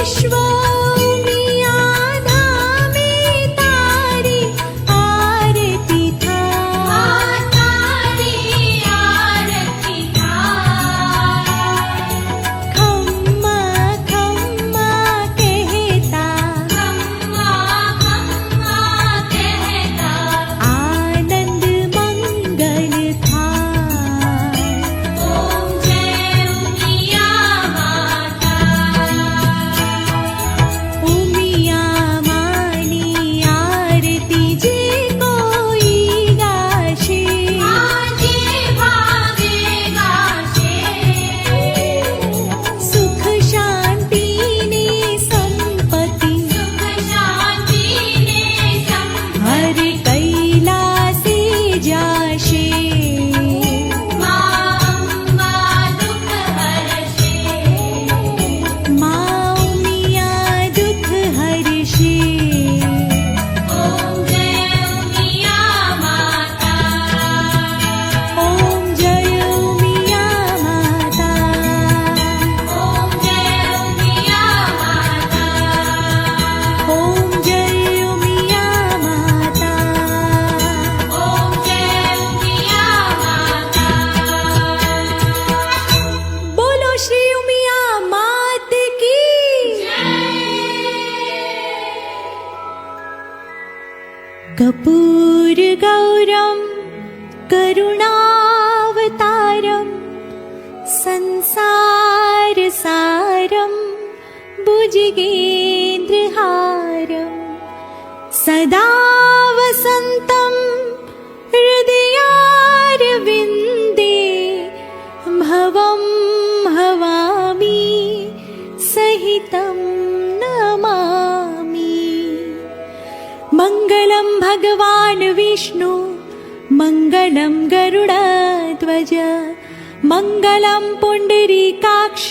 विश्व उमिया धामे तारी आरती थाय, तारी आरती थाय। खम्मा खम्मा कहता, खम्मा खम्मा कहता, आनंद मंगल थाय। ओम जय उमिया माता, उमिया मानी आरती जे कोई गाशे, आजे भागे गाशे। सुख शांति ने संपत्ति, सुख शांति ने संपत्ति, हर कैलासे जाशे। माँ अम्मा दुख हरशे, माँ उमिया दुख हरशे। ओम जय उमिया माता, ओम जय उमिया माता, ओम जय उमिया माता, ओम जय उमिया माता, ओम जय उमिया माता। बोलो श्री उमिया मात की कर्पूर गौरम करुणावतारम संसार सारम भुजगेन्द्रहारम सदा वसन्तं हृदयारविन्दे भवं भवामि सहितं नमामि। मंगलम भगवान विष्णु, मंगलम गरुड़ध्वज, मंगलम पुंडरीकाक्ष,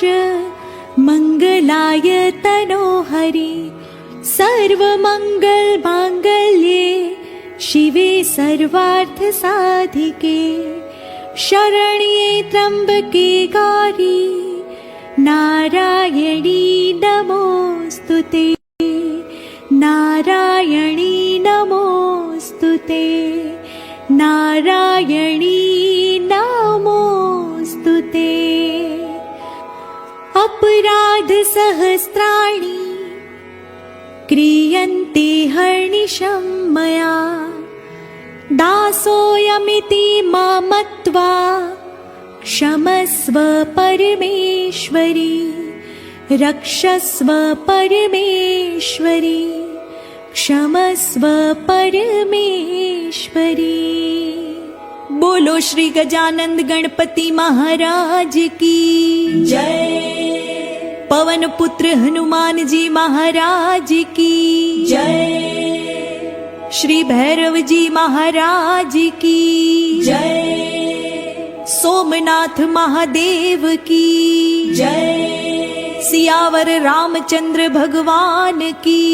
मंगलाय तनोहरि। सर्वमंगल मांगल्ये शिवे सर्वार्थ साधिके, शरण्ये त्र्यंबके गौरी नारायणी नमोस्तुते, नारायणी नमोस्तुते, नारायणी नमोस्तुते। अपराध सहस्राणि क्रियन्ते हर्निशं मया, दासोऽयमिति मत्वा क्षमस्व परमेश्वरी, रक्षस्व परमेश्वरी, क्षमस्व परमेश्वरी। बोलो श्री गजानंद गणपति महाराज की जय, पवन पुत्र हनुमान जी महाराज की जय, श्री भैरव जी महाराज की जय, सोमनाथ महादेव की जय, सियावर रामचंद्र भगवान की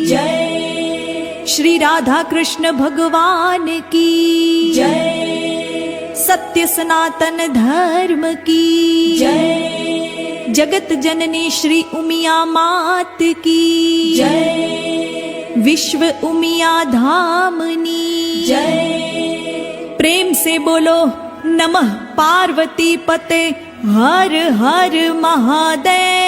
जय, श्री राधा कृष्ण भगवान की जय, सत्य सनातन धर्म की जय, जगत जननी श्री उमिया मात की जय, विश्व उमिया धामनी जय। प्रेम से बोलो नमः पार्वती पते हर हर महादेव।